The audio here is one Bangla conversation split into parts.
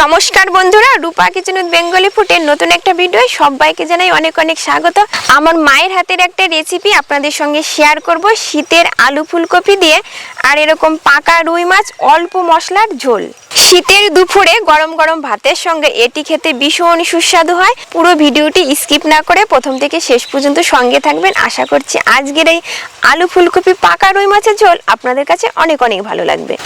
নমস্কার বন্ধুরা, রূপা কিচেন উইথ বেঙ্গলি ফুডের নতুন একটা ভিডিও সবাইকে জানাই অনেক অনেক স্বাগত। আমার মায়ের হাতের একটা রেসিপি আপনাদের সঙ্গে শেয়ার করব, শীতের আলু ফুলকপি দিয়ে আর এরকম পাকা রুই মাছ অল্প মশলার ঝোল। শীতের দুপুরে গরম গরম ভাতের সঙ্গে এটি খেতে ভীষণ সুস্বাদু হয়। পুরো ভিডিওটি স্কিপ না করে প্রথম থেকে শেষ পর্যন্ত সঙ্গে থাকবেন। আশা করছি আজকের এই আলু ফুলকপি পাকা রুই মাছের ঝোল আপনাদের কাছে অনেক অনেক ভালো লাগবে।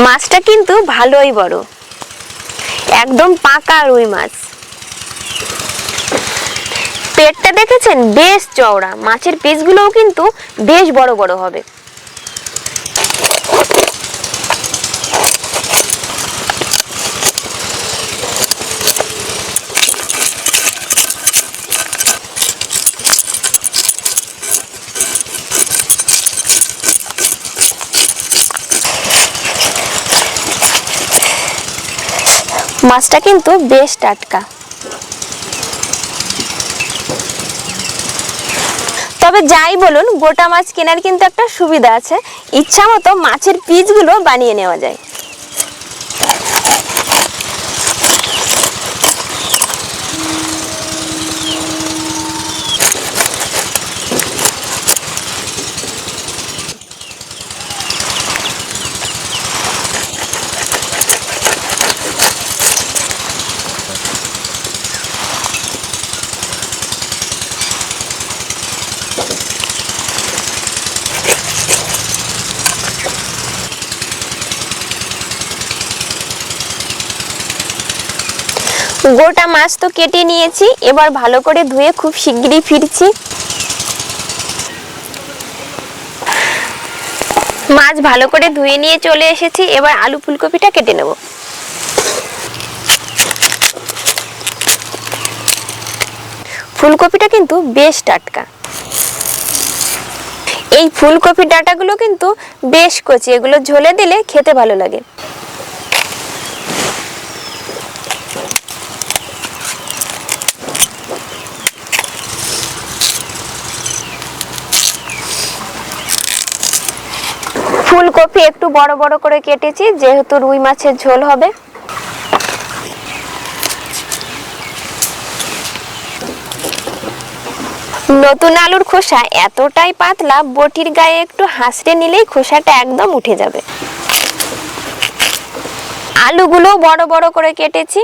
মাছটা কিন্তু ভালোই বড়, একদম পাকা রুই মাছ। পেটটা দেখেছেন বেশ চওড়া, মাছের পিসগুলোও কিন্তু বেশ বড় বড় হবে। মাছটা কিন্তু বেশ টাটকা, তবে যাই বলুন গোটা মাছ কেনার কিন্তু একটা সুবিধা আছে, ইচ্ছা মতো মাছের পিসগুলো বানিয়ে নেওয়া যায়। গোটা মাছ তো কেটে নিয়েছি, এবার ভালো করে ধুয়ে খুব শিগগিরই ফিরছি। মাছ ভালো করে ধুয়ে নিয়ে চলে এসেছি, এবার আলু ফুলকপিটা কেটে নেব। ফুলকপিটা কিন্তু বেশ টাটকা। এই ফুলকপির ডাঁটাগুলো কিন্তু বেশ কচি, এগুলো ঝোলে দিলে খেতে ভালো লাগে। ফুলকপি একটু বড় বড় করে কেটেছি, যেহেতু রুই মাছের ঝোল হবে। নতুন আলুর খোসা এতটাই পাতলা, বটির গায়ে একটু হাঁচড়ে নিলেই খোসাটা একদম উঠে যাবে। আলুগুলো বড় বড় করে কেটেছি।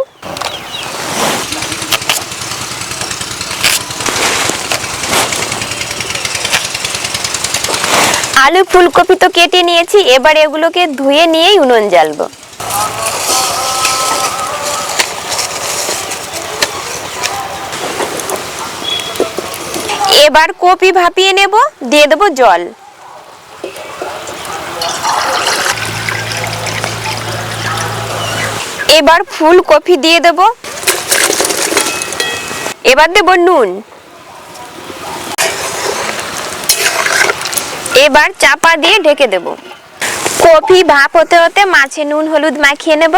আলু ফুলকপি তো কেটে নিয়েছি, এবার এগুলোকে ধুয়ে নিয়েই উনুন জ্বালবো। এবার কপি ভাপিয়ে নেব, দিয়ে দেবো জল। এবার ফুলকপি দিয়ে দেব, এবার দেব নুন। এবার চাপা দিয়ে ঢেকে দেব। কপি ভাপ হতে হতে মাছে নুন হলুদ মাখিয়ে নেব।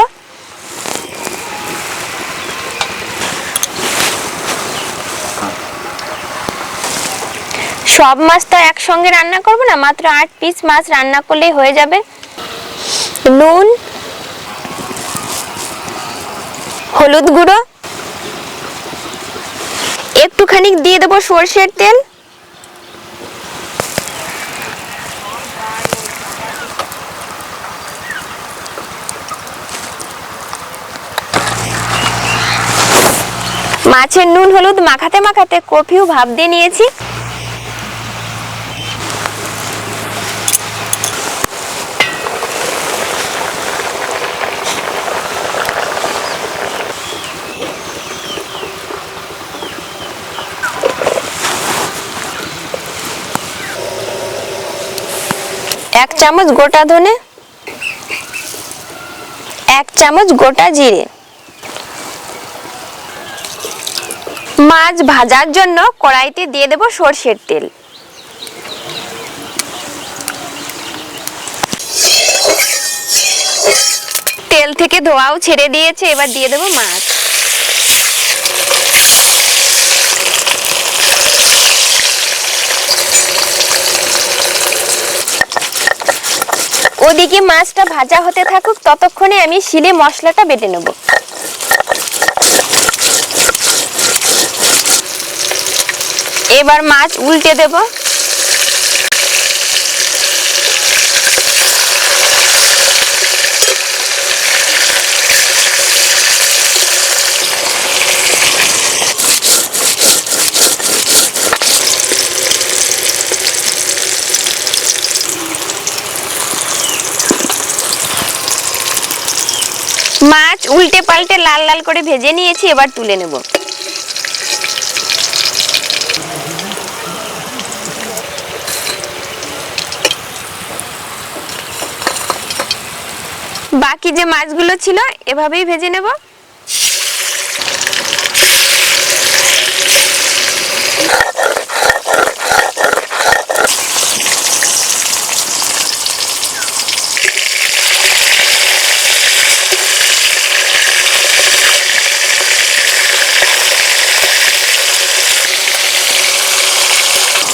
সব মাছ তো একসঙ্গে রান্না করব না, মাত্র 8 পিস মাছ রান্না করলেই হয়ে যাবে। নুন, হলুদ গুঁড়ো, একটুখানি দিয়ে দেবো সরষের তেল, মাছের নুন হলুদ মাখাতে মাখাতে কপিও ভাপ দিয়ে নিয়েছি। এক চামচ গোটা ধনে, 1 চামচ গোটা জিরে। মাছ ভাজার জন্য কড়াইতে দিয়ে দেব সরষের তেল। তেল থেকে ধোঁয়াও ছেড়ে দিয়েছে, এবার দিয়ে দেব মাছ। ওদিকে মাছটা ভাজা হতে থাকুক, ততক্ষণে আমি শিলে মশলাটা বেটে নেব। এবার মাছ উল্টে দেব। মাছ উল্টে পাল্টে লাল লাল করে ভেজে নিয়েছি, এবার তুলে নেব। বাকি যে মাছগুলো ছিল এভাবেই ভেজে নেব।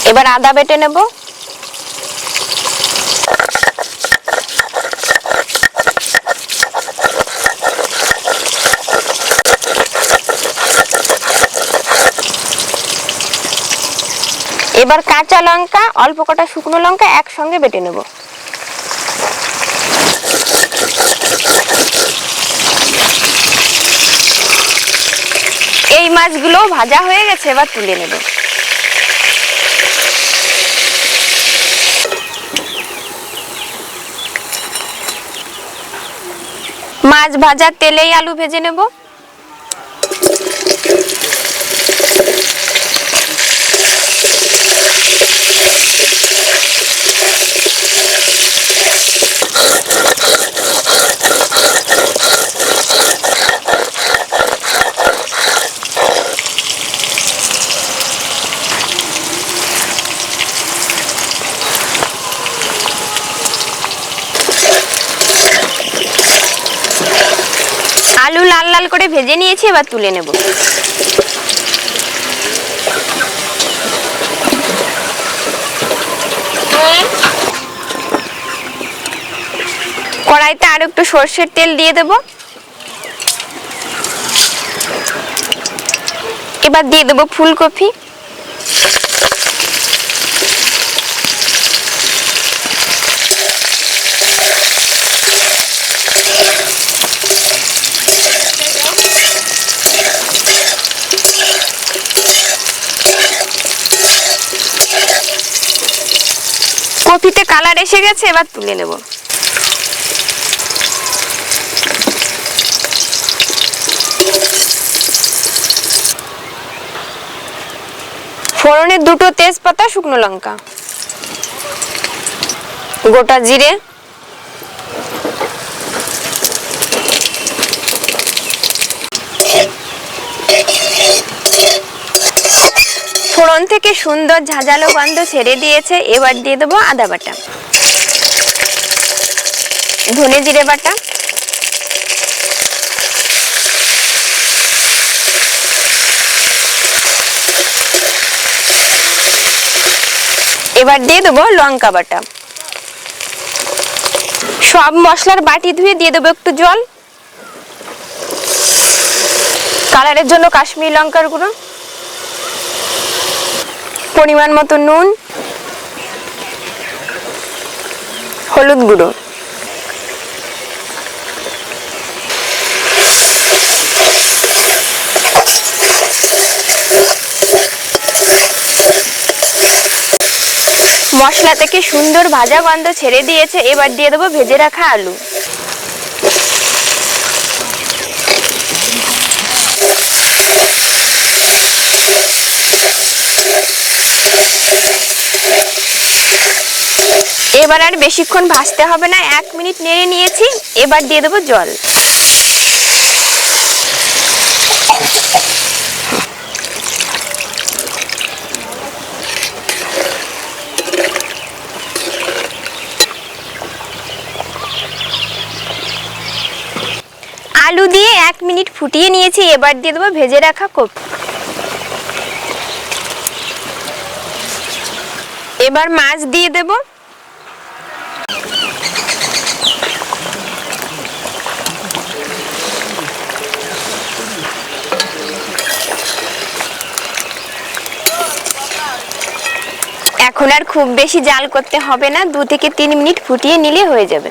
এবার আদা বেটে নেব। এবার কাঁচা লঙ্কা, অল্প কটা শুকনো লঙ্কা একসঙ্গে বেটে নেব। এই মাছগুলো ভাজা হয়ে গেছে, এবার তুলে নেব। মাছ ভাজার তেলেই আলু ভেজে নেব। আলু লাল লাল করে ভেজে নিয়েছি, এবার তুলে নেব। কড়াইতে আর একটু সর্ষের তেল দিয়ে দেব। এবার দিয়ে দেব ফুলকপি। কপিতে কালার এসে গেছে, এবার তুলে নেব। ফোড়নে দুটো তেজপাতা, শুকনো লঙ্কা, গোটা জিরে, ফোড়ন থেকে সুন্দর ঝাঁঝালো গন্ধ ছেড়ে দিয়েছে, এবার দিয়ে দেবো আদা বাটা, ধনে জিরে বাটা, এবার দিয়ে দেবো লঙ্কা বাটা। সব মশলার বাটি ধুয়ে দিয়ে দেবো একটু জল, কালারের জন্য কাশ্মীরি লঙ্কার গুঁড়ো, পরিমাণ মতো নুন, হলুদ গুঁড়ো। মশলা থেকে সুন্দর ভাজা গন্ধ ছেড়ে দিয়েছে, এবার দিয়ে দেবো ভেজে রাখা আলু। এবার আর বেশিক্ষণ ভাজতে হবে না, 1 মিনিট নেড়ে নিয়েছি, এবার দিয়ে দেবো জল। আলু দিয়ে 1 মিনিট ফুটিয়ে নিয়েছি, এবার দিয়ে দেবো ভেজে রাখা কপি। এবার মাছ দিয়ে দেব। এখন আর খুব বেশি জাল করতে হবে না, 2 থেকে 3 মিনিট ফুটিয়ে নিলে হয়ে যাবে।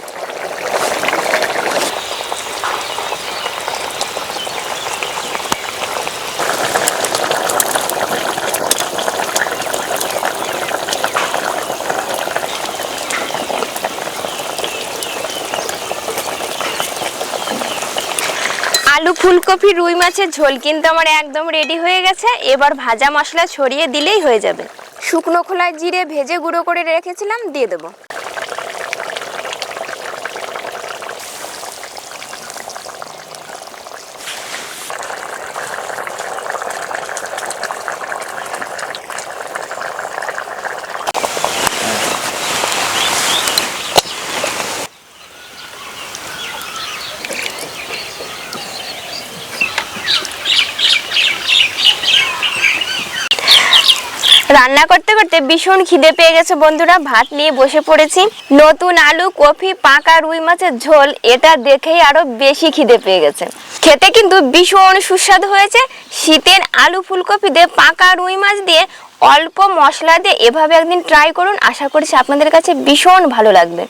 আলু ফুলকপি রুই মাছের ঝোল কিন্তু আমার একদম রেডি হয়ে গেছে। এবার ভাজা মশলা ছড়িয়ে দিলেই হয়ে যাবে। শুকনো খোলায় জিরে ভেজে গুঁড়ো করে রেখেছিলাম, দিয়ে দেবো। রান্না করতে করতে ভীষণ খিদে পেয়ে গেছে বন্ধুরা, ভাত নিয়ে বসে পড়েছি। নতুন আলু কপি পাকা রুই মাছের ঝোল, এটা দেখেই আরো বেশি খিদে পেয়ে গেছে। খেতে কিন্তু ভীষণ সুস্বাদু হয়েছে। শীতের আলু ফুলকপি দিয়ে পাকা রুই মাছ দিয়ে অল্প মশলা দিয়ে এভাবে একদিন ট্রাই করুন, আশা করছি আপনাদের কাছে ভীষণ ভালো লাগবে।